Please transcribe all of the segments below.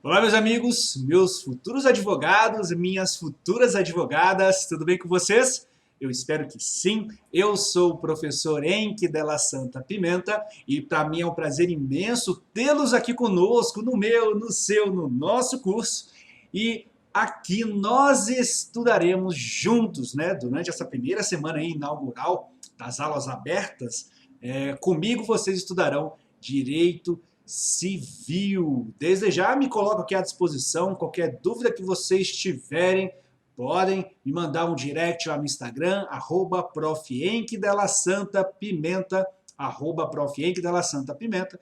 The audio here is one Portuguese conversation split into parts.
Olá, meus amigos, meus futuros advogados, minhas futuras advogadas, tudo bem com vocês? Eu espero que sim. Eu sou o professor Henque Della Santa Pimenta e para mim é um prazer imenso tê-los aqui conosco no meu, no seu, no nosso curso. E aqui nós estudaremos juntos, né? Durante essa primeira semana aí, inaugural das aulas abertas, comigo vocês estudarão Direito Civil. Desde já me coloco aqui à disposição, qualquer dúvida que vocês tiverem, podem me mandar um direct lá no Instagram, @prof.henque.della.santa.pimenta, @prof.henque.della.santa.pimenta.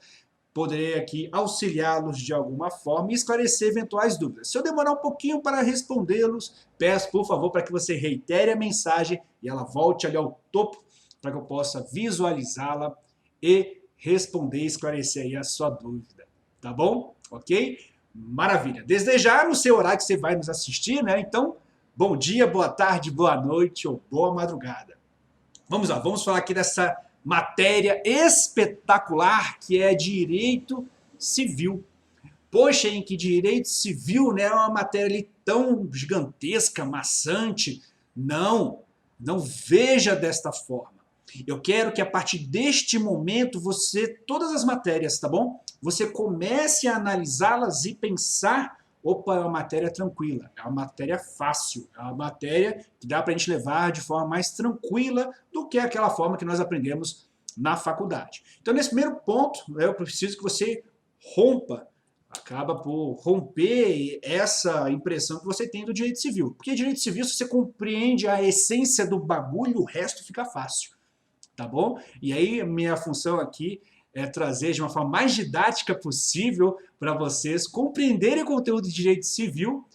Poderei aqui auxiliá-los de alguma forma e esclarecer eventuais dúvidas. Se eu demorar um pouquinho para respondê-los, peço por favor para que você reitere a mensagem e ela volte ali ao topo para que eu possa visualizá-la e responder e esclarecer aí a sua dúvida, tá bom? Ok? Maravilha. Desde já, no seu horário que você vai nos assistir, né? Então, bom dia, boa tarde, boa noite ou boa madrugada. Vamos lá, vamos falar aqui dessa matéria espetacular que é Direito Civil. Poxa, em que Direito Civil, né, é uma matéria ali tão gigantesca, maçante. Não, não veja desta forma. Eu quero que a partir deste momento você, todas as matérias, tá bom? Você comece a analisá-las e pensar, opa, é uma matéria tranquila, é uma matéria fácil, é uma matéria que dá para a gente levar de forma mais tranquila do que aquela forma que nós aprendemos na faculdade. Então, nesse primeiro ponto, eu preciso que você acaba por romper essa impressão que você tem do direito civil. Porque direito civil, se você compreende a essência do bagulho, o resto fica fácil. Tá bom? E aí, minha função aqui é trazer de uma forma mais didática possível para vocês compreenderem o conteúdo de direito civil,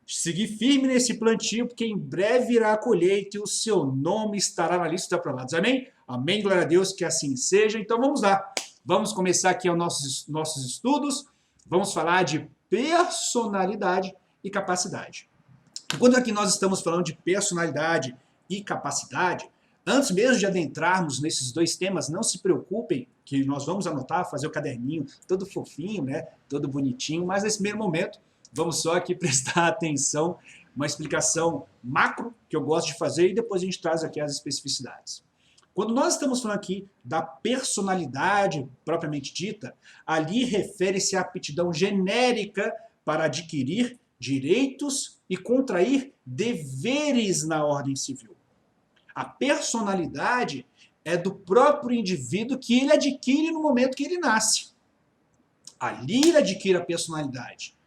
seguir firme nesse plantio, porque em breve virá a colheita e o seu nome estará na lista dos aprovados. Amém? Amém, glória a Deus, que assim seja. Então vamos lá. Vamos começar aqui os nossos estudos. Vamos falar de personalidade e capacidade. Quando aqui nós estamos falando de personalidade e capacidade, antes mesmo de adentrarmos nesses dois temas, não se preocupem que nós vamos anotar, fazer o caderninho todo fofinho, né, todo bonitinho, mas nesse primeiro momento vamos só aqui prestar atenção, uma explicação macro que eu gosto de fazer e depois a gente traz aqui as especificidades. Quando nós estamos falando aqui da personalidade propriamente dita, ali refere-se à aptidão genérica para adquirir direitos e contrair deveres na ordem civil. A personalidade é do próprio indivíduo que ele adquire no momento que ele nasce. Ali ele adquire a personalidade.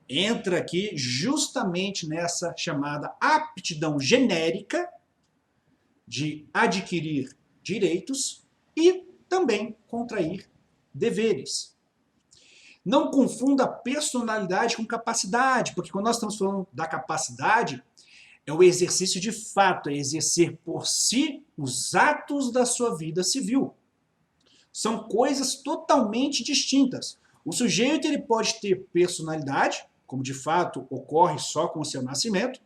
Entra aqui justamente nessa chamada aptidão genérica de adquirir direitos e também contrair deveres. Não confunda personalidade com capacidade, porque quando nós estamos falando da capacidade, é o exercício de fato, é exercer por si os atos da sua vida civil. São coisas totalmente distintas. O sujeito ele pode ter personalidade, como de fato ocorre só com o seu nascimento,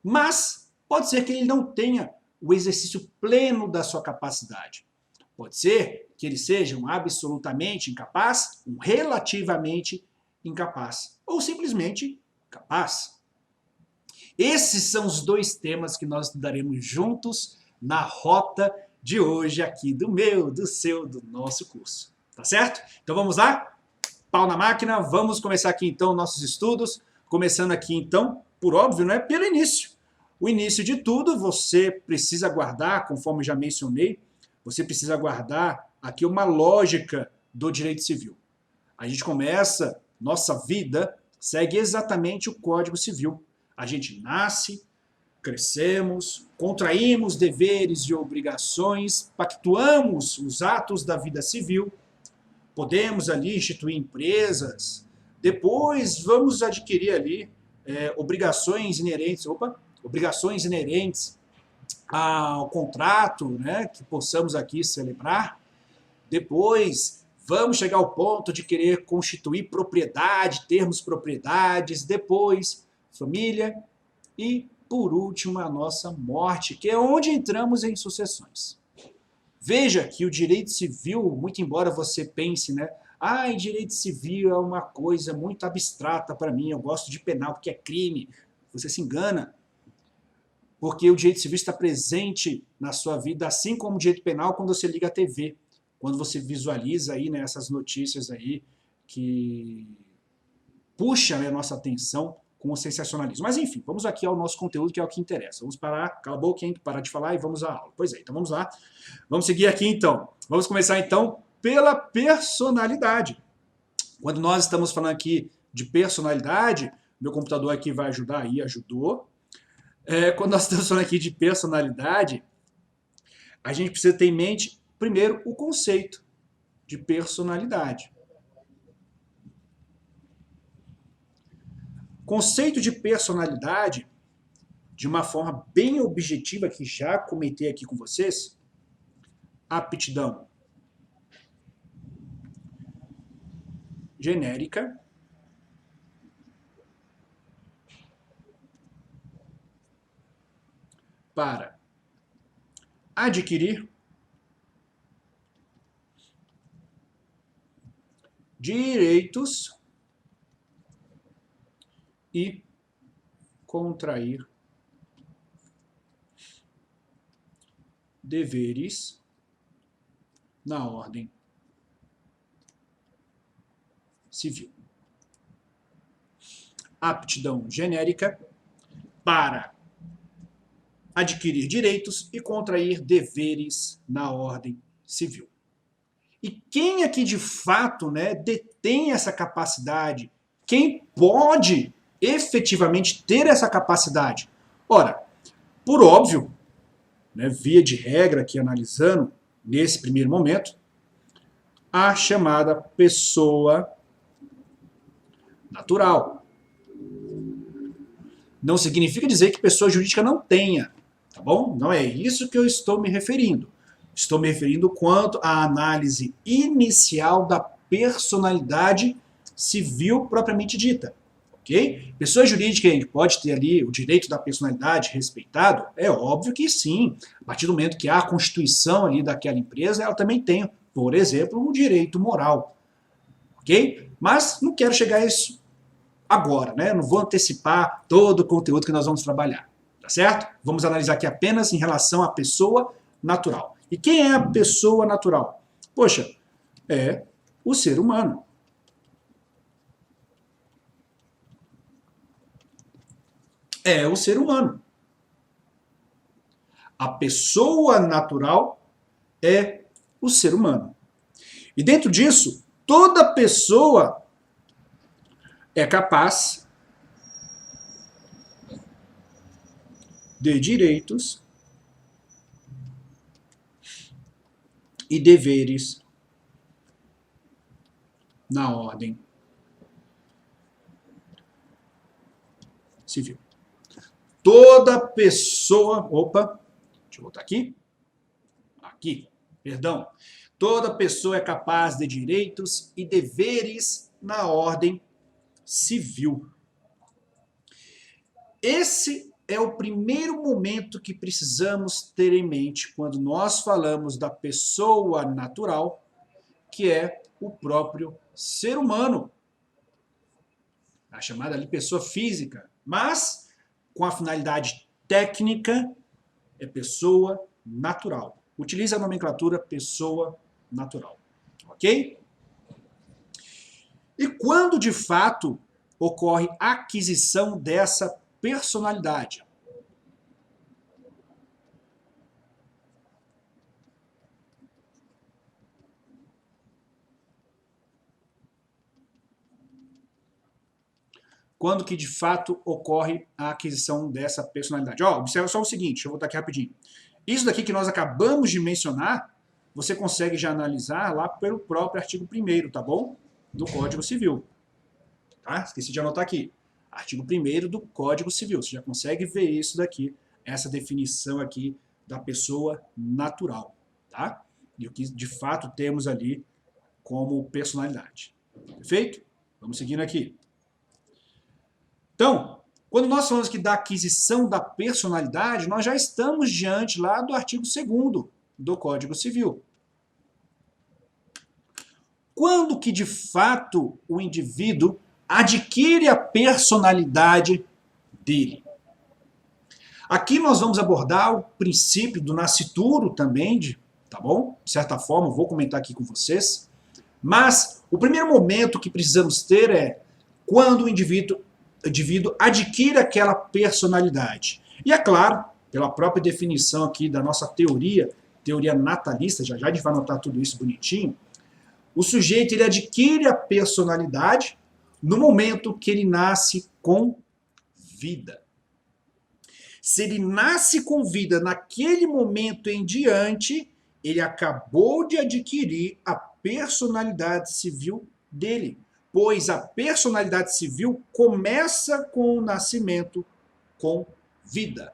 mas pode ser que ele não tenha o exercício pleno da sua capacidade. Pode ser que ele seja um absolutamente incapaz, um relativamente incapaz, ou simplesmente capaz. Esses são os dois temas que nós estudaremos juntos na rota de hoje aqui do meu, do seu, do nosso curso. Tá certo? Então vamos lá? Pau na máquina, vamos começar aqui então nossos estudos, começando aqui então, por óbvio, né, pelo início. O início de tudo, você precisa guardar, conforme já mencionei, você precisa guardar aqui uma lógica do direito civil. A gente começa, nossa vida segue exatamente o Código Civil. A gente nasce, crescemos, contraímos deveres e obrigações, pactuamos os atos da vida civil, podemos ali instituir empresas, depois vamos adquirir ali obrigações inerentes ao contrato, né, que possamos aqui celebrar. Depois vamos chegar ao ponto de querer constituir propriedade, termos propriedades, depois família e, por último, a nossa morte, que é onde entramos em sucessões. Veja que o direito civil, muito embora você pense, né, Ai, direito civil é uma coisa muito abstrata para mim, eu gosto de penal porque é crime. Você se engana, porque o direito civil está presente na sua vida, assim como o direito penal quando você liga a TV, quando você visualiza aí, né, essas notícias aí que puxam, né, a nossa atenção com o sensacionalismo. Mas enfim, vamos aqui ao nosso conteúdo, que é o que interessa. Vamos parar, cala a boca, hein, parar de falar e vamos à aula. Pois é, então vamos lá. Vamos seguir aqui então. Vamos começar então pela personalidade. Quando nós estamos falando aqui de personalidade, meu computador aqui vai ajudar aí, ajudou. Quando nós estamos falando aqui de personalidade, a gente precisa ter em mente, primeiro, o conceito de personalidade. Conceito de personalidade, de uma forma bem objetiva, que já comentei aqui com vocês, aptidão genérica, para adquirir direitos e contrair deveres na ordem civil. Aptidão genérica para adquirir direitos e contrair deveres na ordem civil. E quem aqui de fato, né, detém essa capacidade? Quem pode efetivamente ter essa capacidade? Ora, por óbvio, né, via de regra aqui analisando, nesse primeiro momento, a chamada pessoa natural. Não significa dizer que pessoa jurídica não tenha, tá bom? Não é isso que eu estou me referindo. Estou me referindo quanto à análise inicial da personalidade civil propriamente dita, ok? Pessoa jurídica pode ter ali o direito da personalidade respeitado? É óbvio que sim. A partir do momento que há a constituição ali daquela empresa, ela também tem, por exemplo, o direito moral, ok? Mas não quero chegar a isso agora, né? Não vou antecipar todo o conteúdo que nós vamos trabalhar, tá certo? Vamos analisar aqui apenas em relação à pessoa natural. E quem é a pessoa natural? Poxa, é o ser humano. É o ser humano. A pessoa natural é o ser humano. E dentro disso, toda pessoa é capaz de direitos e deveres na ordem civil. Toda pessoa... Opa, deixa eu voltar aqui. Aqui, perdão. Toda pessoa é capaz de direitos e deveres na ordem civil. Esse é o primeiro momento que precisamos ter em mente quando nós falamos da pessoa natural, que é o próprio ser humano. A chamada ali pessoa física, mas com a finalidade técnica é pessoa natural. Utilize a nomenclatura pessoa natural, ok? E quando de fato ocorre a aquisição dessa personalidade? Quando que de fato ocorre a aquisição dessa personalidade? Ó, observa só o seguinte, deixa eu voltar aqui rapidinho. Isso daqui que nós acabamos de mencionar, você consegue já analisar lá pelo próprio artigo 1º, tá bom? Do Código Civil. Tá? Esqueci de anotar aqui. Artigo 1º do Código Civil. Você já consegue ver isso daqui, essa definição aqui da pessoa natural, tá? E o que de fato temos ali como personalidade. Perfeito? Vamos seguindo aqui. Então, quando nós falamos aqui da aquisição da personalidade, nós já estamos diante lá do artigo 2º do Código Civil. quando que de fato o indivíduo adquire a personalidade dele. Aqui nós vamos abordar o princípio do nascituro também, tá bom? De certa forma, eu vou comentar aqui com vocês. Mas o primeiro momento que precisamos ter é quando o indivíduo adquire aquela personalidade. E é claro, pela própria definição aqui da nossa teoria natalista, já já a gente vai anotar tudo isso bonitinho, o sujeito ele adquire a personalidade no momento que ele nasce com vida. Se ele nasce com vida naquele momento em diante, ele acabou de adquirir a personalidade civil dele, pois a personalidade civil começa com o nascimento com vida.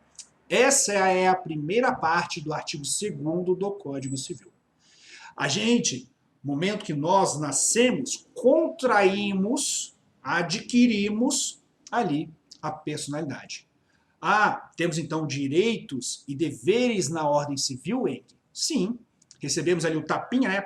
Essa é a primeira parte do artigo 2º do Código Civil. A gente, no momento que nós nascemos, contraímos, adquirimos ali a personalidade. Temos então direitos e deveres na ordem civil, Henrique? Sim, recebemos ali o tapinha, né,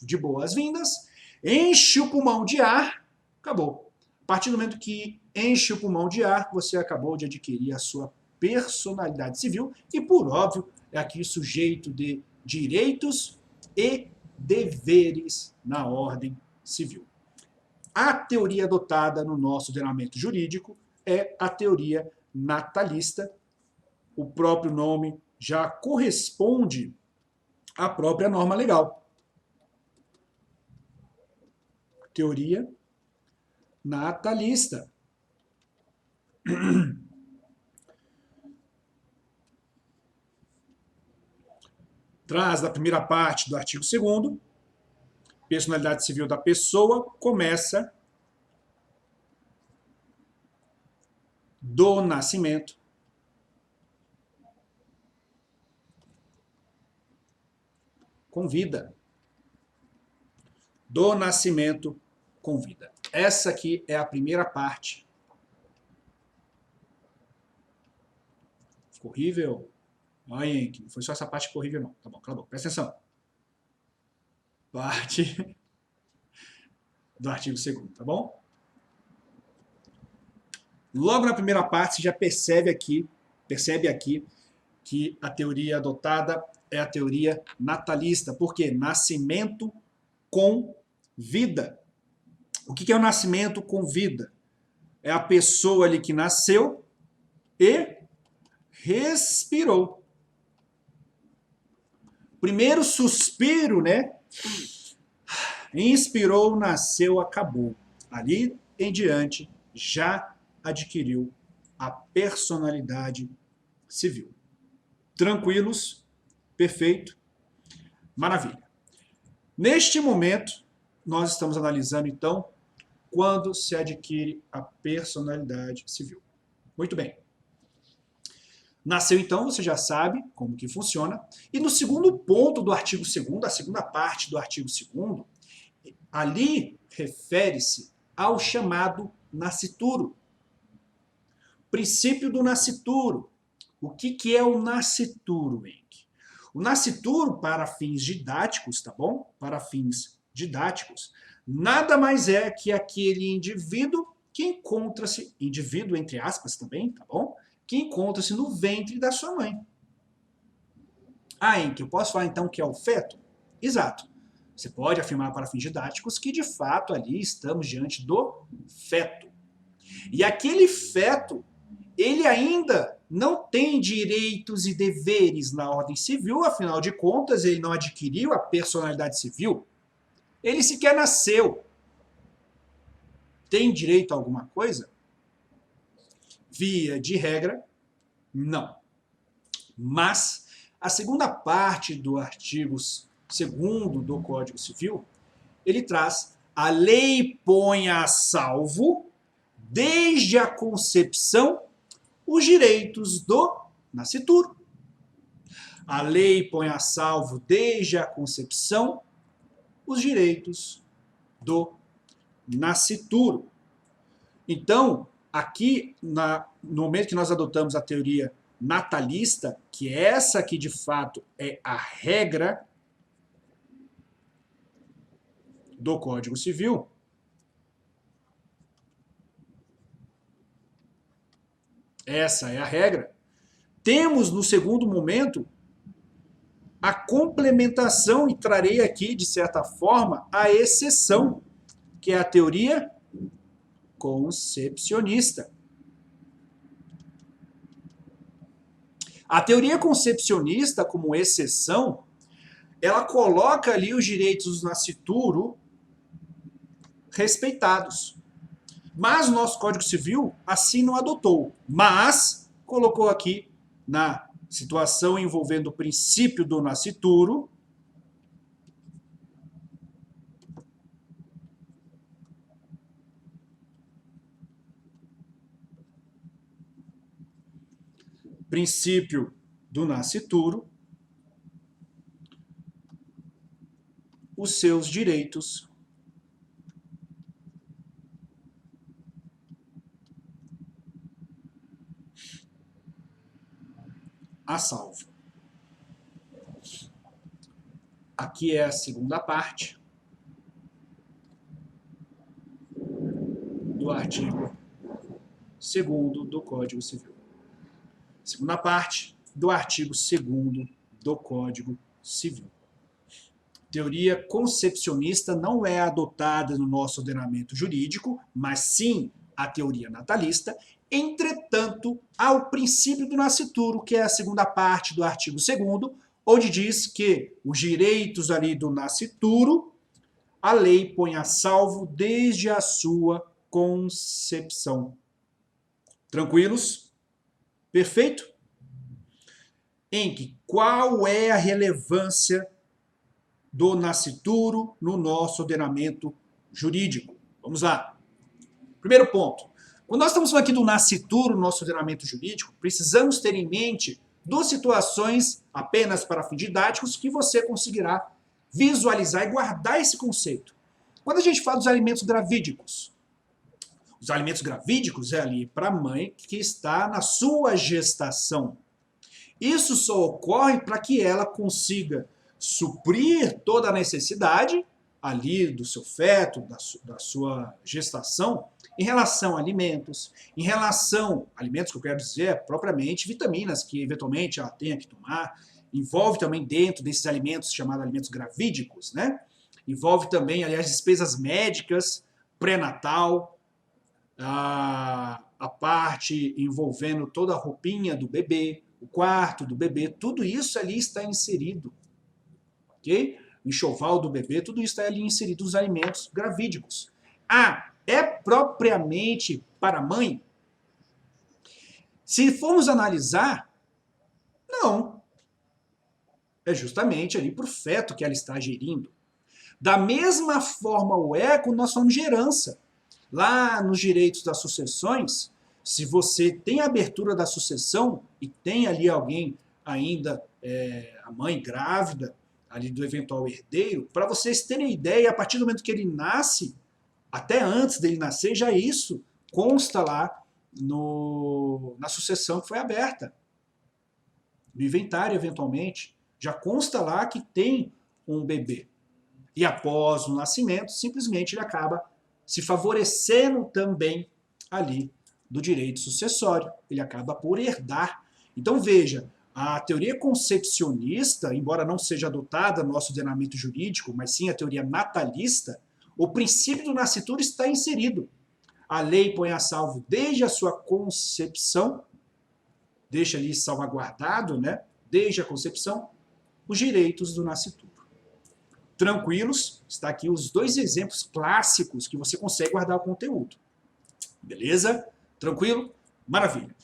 de boas-vindas, enche o pulmão de ar, acabou. A partir do momento que enche o pulmão de ar, você acabou de adquirir a sua personalidade civil e, por óbvio, é aqui sujeito de direitos e deveres na ordem civil. A teoria adotada no nosso ordenamento jurídico é a teoria natalista. O próprio nome já corresponde à própria norma legal. Teoria natalista. Traz da primeira parte do artigo 2º, personalidade civil da pessoa começa do nascimento com vida. Do nascimento com vida. Essa aqui é a primeira parte. Ficou horrível? Olha, Henrique, não foi só essa parte que ficou horrível, não. Tá bom, cala a boca. Presta atenção. Parte do artigo 2º, tá bom? Logo na primeira parte, você já percebe aqui que a teoria adotada é a teoria natalista. Por quê? Nascimento com vida. O que é o nascimento com vida? É a pessoa ali que nasceu e respirou. Primeiro suspiro, né? Inspirou, nasceu, acabou. Ali em diante, já adquiriu a personalidade civil. Tranquilos? Perfeito? Maravilha. Neste momento, nós estamos analisando, então, quando se adquire a personalidade civil. Muito bem. Nasceu, então, você já sabe como que funciona. E no segundo ponto do artigo 2º, a segunda parte do artigo 2º, ali refere-se ao chamado nascituro. Princípio do nascituro. O que é o nascituro, Henrique? O nascituro, para fins didáticos, tá bom? Para fins didáticos, nada mais é que aquele indivíduo que encontra-se, indivíduo entre aspas também, tá bom? Que encontra-se no ventre da sua mãe. Henrique, eu posso falar então que é o feto? Exato. Você pode afirmar para fins didáticos que de fato ali estamos diante do feto. E aquele feto, ele ainda não tem direitos e deveres na ordem civil, afinal de contas ele não adquiriu a personalidade civil. Ele sequer nasceu. Tem direito a alguma coisa? Via de regra, não. Mas a segunda parte do artigo 2º do Código Civil, ele traz: a lei põe a salvo, desde a concepção, os direitos do nascituro. A lei põe a salvo, desde a concepção, os direitos do nascituro. Então, aqui, no momento que nós adotamos a teoria natalista, que é essa que de fato é a regra do Código Civil, essa é a regra, temos no segundo momento a complementação, e trarei aqui, de certa forma, a exceção, que é a teoria concepcionista. A teoria concepcionista, como exceção, ela coloca ali os direitos do nascituro respeitados. Mas o nosso Código Civil assim não adotou, mas colocou aqui na situação envolvendo o princípio do nascituro, os seus direitos a salvo. Aqui é a segunda parte do artigo 2º do Código Civil. Segunda parte do artigo 2º do Código Civil. Teoria concepcionista não é adotada no nosso ordenamento jurídico, mas sim a teoria natalista. Entretanto, há o princípio do nascituro, que é a segunda parte do artigo 2º, onde diz que os direitos ali do nascituro, a lei põe a salvo desde a sua concepção. Tranquilos? Perfeito? Em que qual é a relevância do nascituro no nosso ordenamento jurídico? Vamos lá. Primeiro ponto. Quando nós estamos falando aqui do nascituro no nosso ordenamento jurídico, precisamos ter em mente duas situações, apenas para fins didáticos, que você conseguirá visualizar e guardar esse conceito. Quando a gente fala dos alimentos gravídicos, os alimentos gravídicos é ali para a mãe que está na sua gestação. Isso só ocorre para que ela consiga suprir toda a necessidade ali do seu feto, da sua gestação, em relação a alimentos, alimentos que eu quero dizer é propriamente vitaminas que eventualmente ela tenha que tomar, envolve também dentro desses alimentos chamados alimentos gravídicos, né? Envolve também, aliás, despesas médicas, pré-natal, a parte envolvendo toda a roupinha do bebê, o quarto do bebê, tudo isso ali está inserido, ok? O enxoval do bebê, tudo isso está ali inserido nos alimentos gravídicos. É propriamente para a mãe? Se formos analisar, não. É justamente ali para o feto que ela está gerindo. Da mesma forma o é quando nós falamos de herança. Lá nos direitos das sucessões, se você tem a abertura da sucessão e tem ali alguém ainda, a mãe grávida, ali do eventual herdeiro, para vocês terem ideia, a partir do momento que ele nasce, até antes dele nascer, já isso consta lá na sucessão que foi aberta. No inventário, eventualmente, já consta lá que tem um bebê. E após o nascimento, simplesmente ele acaba se favorecendo também ali do direito sucessório. Ele acaba por herdar. Então veja, a teoria concepcionista, embora não seja adotada no nosso ordenamento jurídico, mas sim a teoria natalista, o princípio do nascituro está inserido. A lei põe a salvo desde a sua concepção, deixa ali salvaguardado, né? Desde a concepção, os direitos do nascituro. Tranquilos? Está aqui os dois exemplos clássicos que você consegue guardar o conteúdo. Beleza? Tranquilo? Maravilha.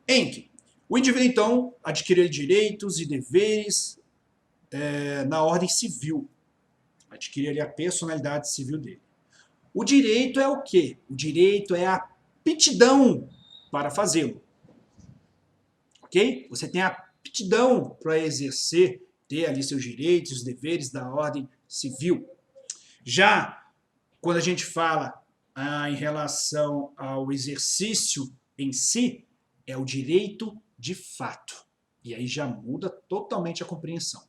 Em que o indivíduo, então, adquire direitos e deveres na ordem civil. Adquire ali a personalidade civil dele. O direito é o quê? O direito é a aptidão para fazê-lo. Ok? Você tem a aptidão para exercer, ter ali seus direitos e os deveres da ordem civil. Já quando a gente fala em relação ao exercício em si, é o direito de fato. E aí já muda totalmente a compreensão.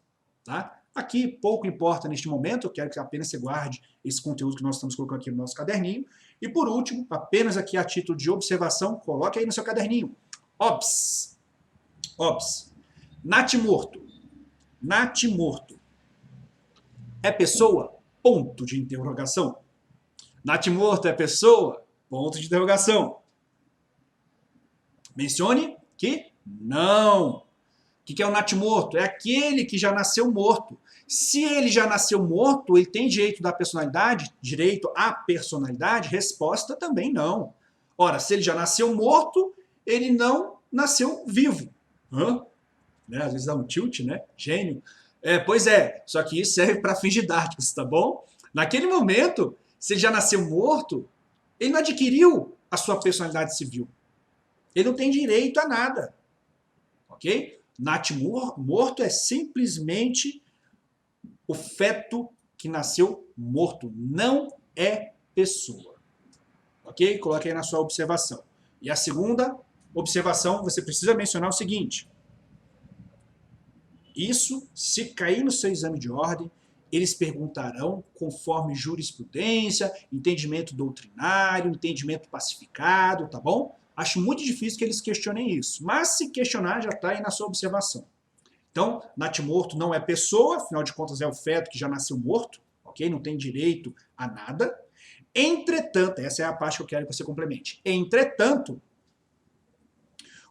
Tá? Aqui pouco importa neste momento, eu quero que apenas você guarde esse conteúdo que nós estamos colocando aqui no nosso caderninho. E por último, apenas aqui a título de observação, coloque aí no seu caderninho. Ops. Ops. Natimorto. Natimorto. É pessoa? Ponto de interrogação. Natimorto é pessoa? Ponto de interrogação. Mencione que não. O que é o natimorto? É aquele que já nasceu morto. Se ele já nasceu morto, ele tem direito da personalidade? Direito à personalidade? Resposta também não. Ora, se ele já nasceu morto, ele não nasceu vivo. Né? Às vezes dá um tilt, né? Gênio. Pois é, só que isso serve para fins didáticos, tá bom? Naquele momento, se ele já nasceu morto, ele não adquiriu a sua personalidade civil. Ele não tem direito a nada. Ok? Natimorto é simplesmente o feto que nasceu morto. Não é pessoa. Ok? Coloque aí na sua observação. E a segunda observação, você precisa mencionar o seguinte. Isso, se cair no seu exame de ordem, eles perguntarão conforme jurisprudência, entendimento doutrinário, entendimento pacificado, tá bom? Acho muito difícil que eles questionem isso, mas se questionar já está aí na sua observação. Então, natimorto não é pessoa, afinal de contas é o feto que já nasceu morto, ok? Não tem direito a nada. Entretanto, essa é a parte que eu quero que você complemente. Entretanto,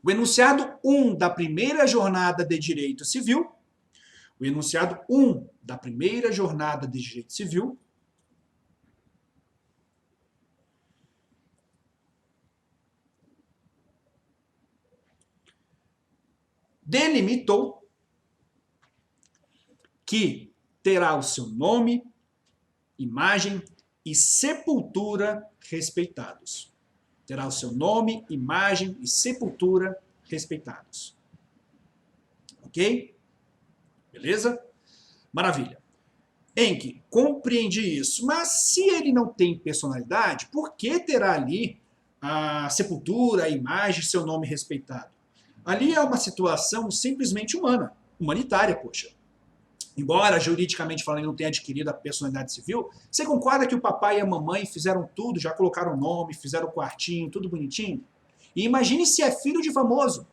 o enunciado 1 da primeira jornada de direito civil, o enunciado 1 da primeira jornada de direito civil, delimitou que terá o seu nome, imagem e sepultura respeitados. Terá o seu nome, imagem e sepultura respeitados. Ok? Beleza? Maravilha. Enki, compreendi isso, mas se ele não tem personalidade, por que terá ali a sepultura, a imagem, seu nome respeitado? Ali é uma situação simplesmente humana, humanitária, poxa. Embora juridicamente falando ele não tenha adquirido a personalidade civil, você concorda que o papai e a mamãe fizeram tudo, já colocaram o nome, fizeram o quartinho, tudo bonitinho? E imagine se é filho de famoso.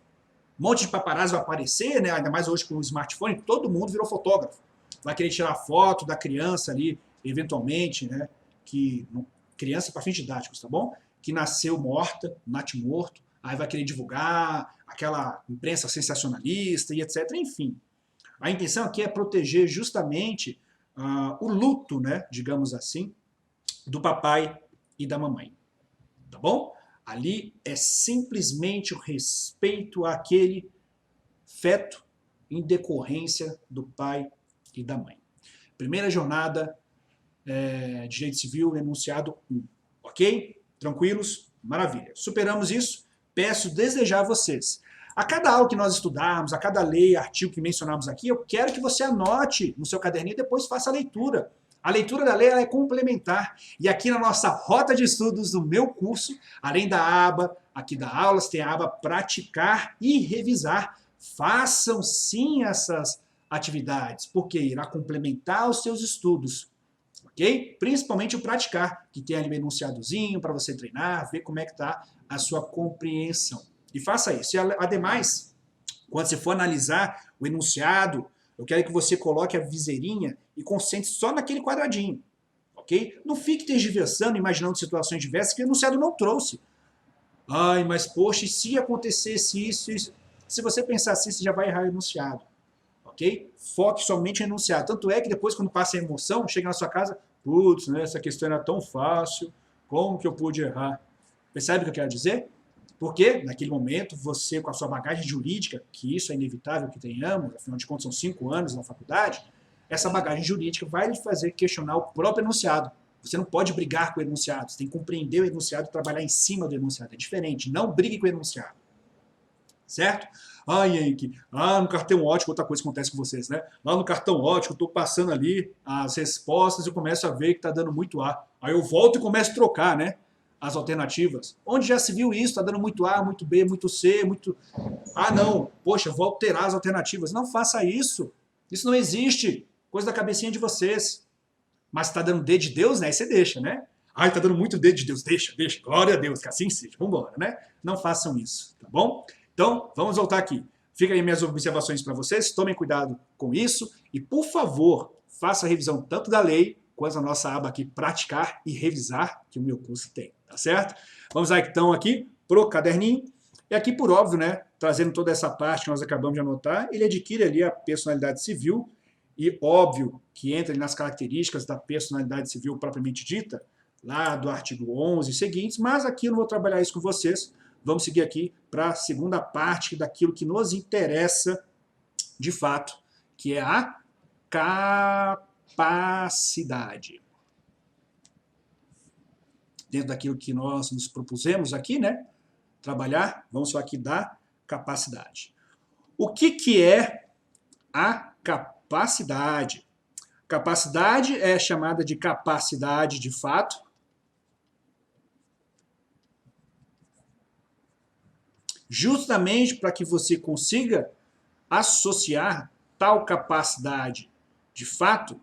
Um monte de paparazzi vai aparecer, né? Ainda mais hoje com o smartphone, todo mundo virou fotógrafo. Vai querer tirar foto da criança ali, eventualmente, né? Criança para fins didáticos, tá bom? Que nasceu morta, natimorto, aí vai querer divulgar aquela imprensa sensacionalista e etc. Enfim. A intenção aqui é proteger justamente o luto, né, digamos assim, do papai e da mamãe. Tá bom? Ali é simplesmente o respeito àquele feto em decorrência do pai e da mãe. Primeira jornada, direito civil, enunciado 1. Ok? Tranquilos? Maravilha. Superamos isso. Peço desejar a vocês. A cada aula que nós estudarmos, a cada lei, artigo que mencionamos aqui, eu quero que você anote no seu caderninho e depois faça a leitura. A leitura da lei ela é complementar. E aqui na nossa rota de estudos do meu curso, além da aba aqui da aulas, tem a aba praticar e revisar. Façam sim essas atividades, porque irá complementar os seus estudos. Ok? Principalmente o praticar, que tem ali um enunciadozinho para você treinar, ver como é que está a sua compreensão. E faça isso. E, ademais, quando você for analisar o enunciado, eu quero que você coloque a viseirinha e concentre só naquele quadradinho. Ok? Não fique tergiversando, imaginando situações diversas que o enunciado não trouxe. Ai, mas poxa, e se acontecesse isso? Se você pensar assim, você já vai errar o enunciado. Ok? Foque somente no enunciado. Tanto é que depois, quando passa a emoção, chega na sua casa, putz, né, essa questão era tão fácil, como que eu pude errar? Percebe o que eu quero dizer? Porque, naquele momento, você, com a sua bagagem jurídica, que isso é inevitável que tenhamos, afinal de contas são 5 anos na faculdade, essa bagagem jurídica vai lhe fazer questionar o próprio enunciado. Você não pode brigar com o enunciado, você tem que compreender o enunciado e trabalhar em cima do enunciado. É diferente, não brigue com o enunciado. Certo? Henrique, no cartão ótico, outra coisa que acontece com vocês, né? Lá no cartão ótico, eu estou passando ali as respostas e eu começo a ver que está dando muito A. Aí eu volto e começo a trocar, né? As alternativas. Onde já se viu isso? Está dando muito A, muito B, muito C, muito... não, poxa, vou alterar as alternativas. Não faça isso. Isso não existe. coisa da cabecinha de vocês. Mas está dando D de Deus, né? Aí você deixa, né? Ai, está dando muito D de Deus. Deixa. Glória a Deus, que assim seja. Vamos embora, né? Não façam isso, tá bom? Então, vamos voltar aqui. Fica aí minhas observações para vocês. Tomem cuidado com isso. E, por favor, faça a revisão tanto da lei, quanto da nossa aba aqui, praticar e revisar, que o meu curso tem, tá certo? Vamos lá, então, aqui pro caderninho. E aqui, por óbvio, né? Trazendo toda essa parte que nós acabamos de anotar, ele adquire ali a personalidade civil. E óbvio que entra nas características da personalidade civil propriamente dita, lá do artigo 11 e seguintes, mas aqui eu não vou trabalhar isso com vocês. Vamos seguir aqui para a segunda parte daquilo que nos interessa de fato, que é a capacidade. Dentro daquilo que nós nos propusemos aqui, né? Trabalhar, vamos só aqui da capacidade. O que é a capacidade? Capacidade é chamada de capacidade de fato. Justamente para que você consiga associar tal capacidade de fato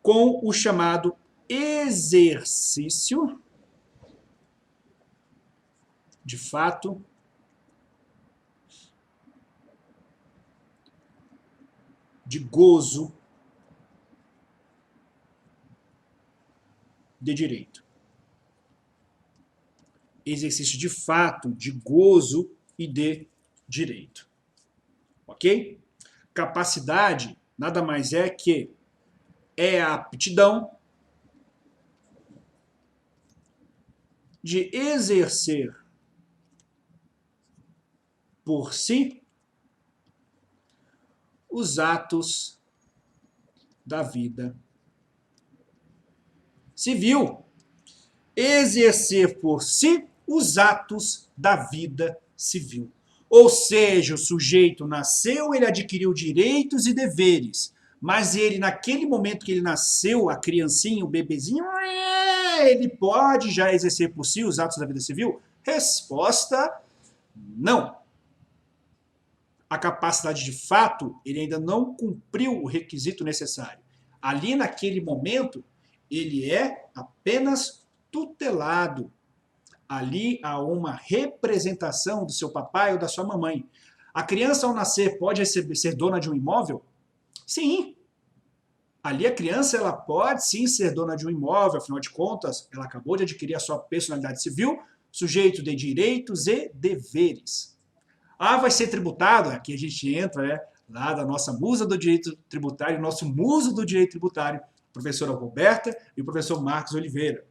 com o chamado exercício de fato de gozo de direito. Exercício de fato de gozo e de direito. Ok? Capacidade nada mais é que a aptidão de exercer por si os atos da vida civil. Exercer por si os atos da vida civil. Ou seja, o sujeito nasceu, ele adquiriu direitos e deveres, mas ele, naquele momento que ele nasceu, a criancinha, o bebezinho, ele pode já exercer por si os atos da vida civil? Resposta, não. A capacidade de fato, ele ainda não cumpriu o requisito necessário. Ali, naquele momento, ele é apenas tutelado. Ali há uma representação do seu papai ou da sua mamãe. A criança, ao nascer, pode ser dona de um imóvel? Sim. Ali a criança ela pode sim ser dona de um imóvel, afinal de contas, ela acabou de adquirir a sua personalidade civil, sujeito de direitos e deveres. Ah, vai ser tributado? Aqui a gente entra, né, lá da nossa musa do direito tributário, nosso muso do direito tributário, a professora Roberta e o professor Marcos Oliveira.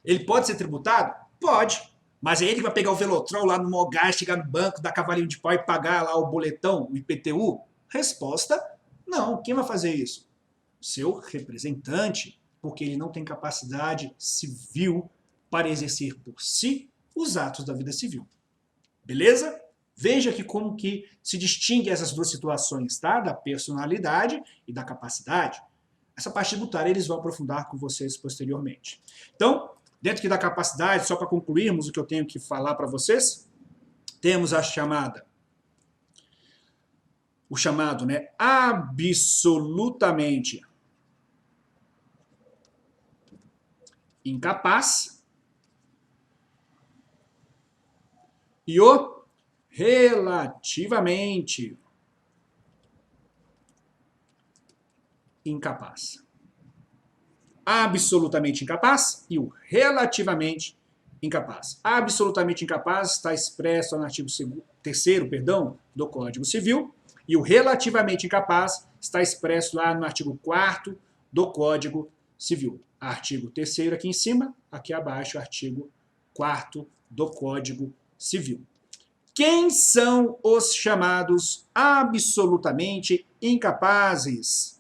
Ele pode ser tributado? Pode. Mas é ele que vai pegar o Velotrol lá no Mogás, chegar no banco, dar cavalinho de pau e pagar lá o boletão, o IPTU? Resposta, não. Quem vai fazer isso? Seu representante, porque ele não tem capacidade civil para exercer por si os atos da vida civil. Beleza? Veja aqui como que se distingue essas duas situações, tá? Da personalidade e da capacidade. Essa parte tributária eles vão aprofundar com vocês posteriormente. Então, dentro aqui da capacidade, só para concluirmos o que eu tenho que falar para vocês, temos o chamado, né, absolutamente incapaz e o relativamente incapaz. Absolutamente incapaz e o relativamente incapaz. Absolutamente incapaz está expresso no artigo 3º, do Código Civil, e o relativamente incapaz está expresso lá no artigo 4º do Código Civil. Artigo 3º aqui em cima, aqui abaixo, artigo 4º do Código Civil. Quem são os chamados absolutamente incapazes?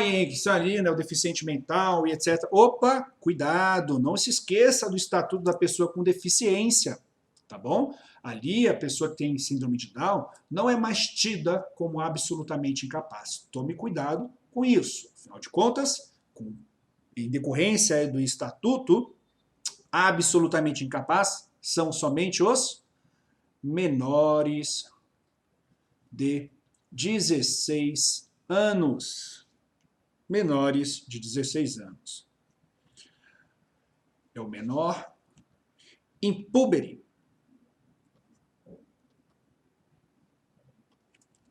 Henrique, isso ali, né, o deficiente mental e etc. Opa, cuidado, não se esqueça do Estatuto da Pessoa com Deficiência, tá bom? Ali, a pessoa que tem síndrome de Down não é mais tida como absolutamente incapaz. Tome cuidado com isso. Afinal de contas, em decorrência do Estatuto, absolutamente incapaz são somente os menores de 16 anos. Menores de 16 anos. É o menor impúbere.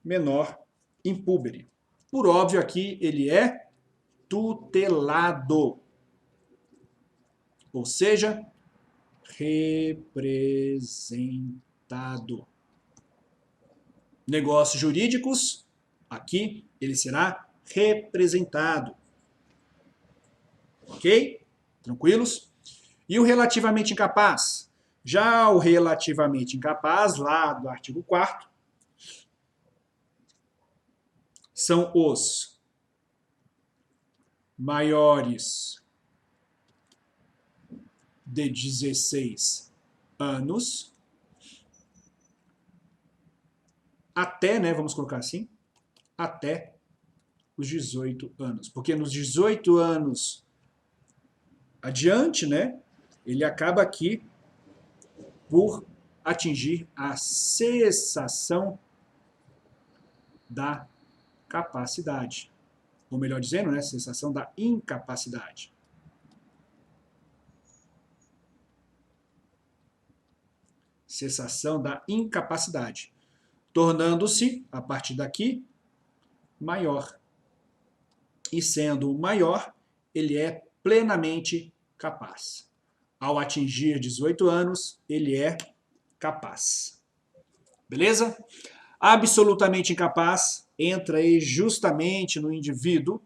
Menor impúbere. Por óbvio, aqui ele é tutelado. Ou seja, representado. Negócios jurídicos, aqui ele será representado. Ok? Tranquilos? E o relativamente incapaz? Já o relativamente incapaz, lá do artigo 4º, são os maiores de 16 anos até, né, vamos colocar assim, até os 18 anos. Porque nos 18 anos adiante, né, ele acaba aqui por atingir a cessação da capacidade. Ou melhor dizendo, né, cessação da incapacidade. Cessação da incapacidade. Tornando-se, a partir daqui, maior. E sendo maior, ele é plenamente capaz. Ao atingir 18 anos, ele é capaz. Beleza? Absolutamente incapaz entra aí justamente no indivíduo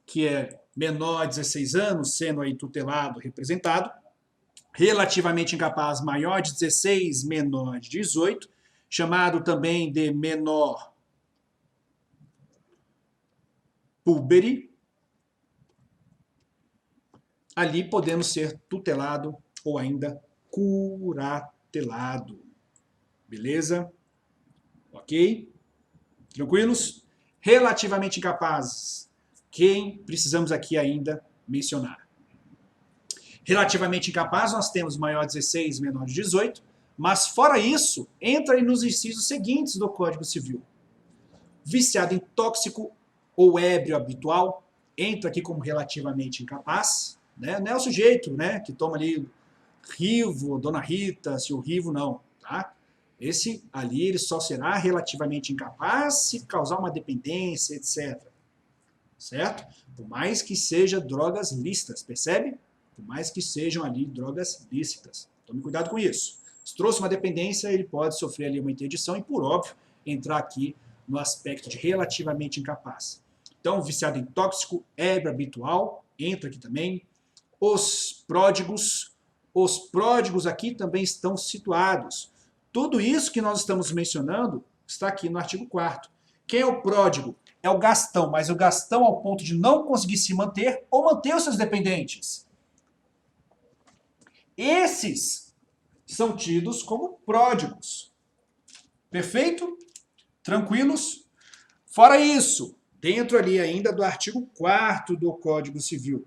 que é menor de 16 anos, sendo aí tutelado, representado. Relativamente incapaz, maior de 16, menor de 18, chamado também de menor púbere. Ali podemos ser tutelado ou ainda curatelado. Beleza? Ok? Tranquilos? Relativamente incapazes. Quem precisamos aqui ainda mencionar? Relativamente incapaz, nós temos maior de 16, menor de 18, mas fora isso, entra aí nos incisos seguintes do Código Civil. Viciado em tóxico ou ébrio habitual, entra aqui como relativamente incapaz, né? Não é o sujeito, né, que toma ali Rivo, Dona Rita, seu Rivo, não, tá? Esse ali ele só será relativamente incapaz se causar uma dependência, etc. Certo? Por mais que seja drogas lícitas, percebe? Por mais que sejam ali drogas lícitas. Tome cuidado com isso. Se trouxe uma dependência, ele pode sofrer ali uma interdição e, por óbvio, entrar aqui no aspecto de relativamente incapaz. Então, viciado em tóxico, ébrio habitual, entra aqui também. Os pródigos aqui também estão situados. Tudo isso que nós estamos mencionando está aqui no artigo 4º. Quem é o pródigo? É o gastão, mas o gastão ao ponto de não conseguir se manter ou manter os seus dependentes. Esses são tidos como pródigos. Perfeito? Tranquilos? Fora isso, dentro ali ainda do artigo 4º do Código Civil.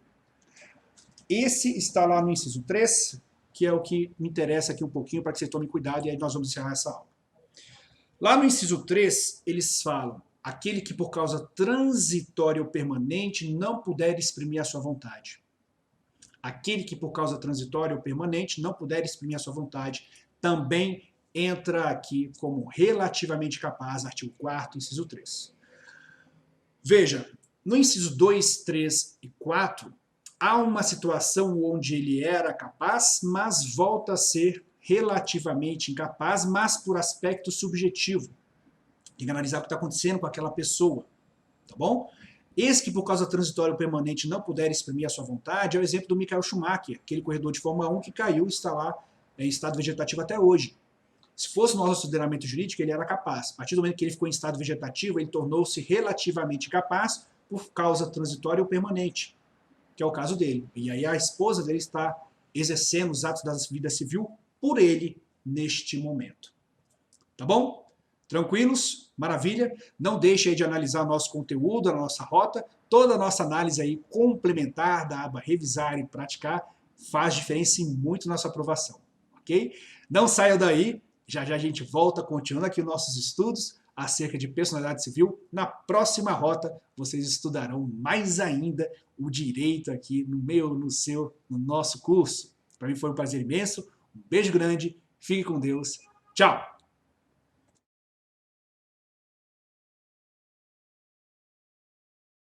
Esse está lá no inciso 3, que é o que me interessa aqui um pouquinho, para que vocês tomem cuidado, e aí nós vamos encerrar essa aula. Lá no inciso 3, eles falam: aquele que por causa transitória ou permanente não puder exprimir a sua vontade. Aquele que por causa transitória ou permanente não puder exprimir a sua vontade, também entra aqui como relativamente capaz, artigo 4º, inciso 3. Veja, no inciso 2, 3 e 4, há uma situação onde ele era capaz, mas volta a ser relativamente incapaz, mas por aspecto subjetivo. Tem que analisar o que está acontecendo com aquela pessoa, tá bom? Esse que por causa transitória ou permanente não puder exprimir a sua vontade é o exemplo do Michael Schumacher, aquele corredor de Fórmula 1 que caiu e está lá em estado vegetativo até hoje. Se fosse no nosso ordenamento jurídico, ele era capaz. A partir do momento que ele ficou em estado vegetativo, ele tornou-se relativamente capaz por causa transitória ou permanente, que é o caso dele. E aí a esposa dele está exercendo os atos da vida civil por ele neste momento. Tá bom? Tranquilos? Maravilha? Não deixe aí de analisar o nosso conteúdo, a nossa rota. Toda a nossa análise aí complementar da aba revisar e praticar faz diferença muito na sua aprovação. Ok? Não saia daí. Já já a gente volta, continuando aqui os nossos estudos. acerca de personalidade civil. Na próxima rota, vocês estudarão mais ainda o direito aqui no nosso curso. Para mim foi um prazer imenso, um beijo grande, fique com Deus, tchau!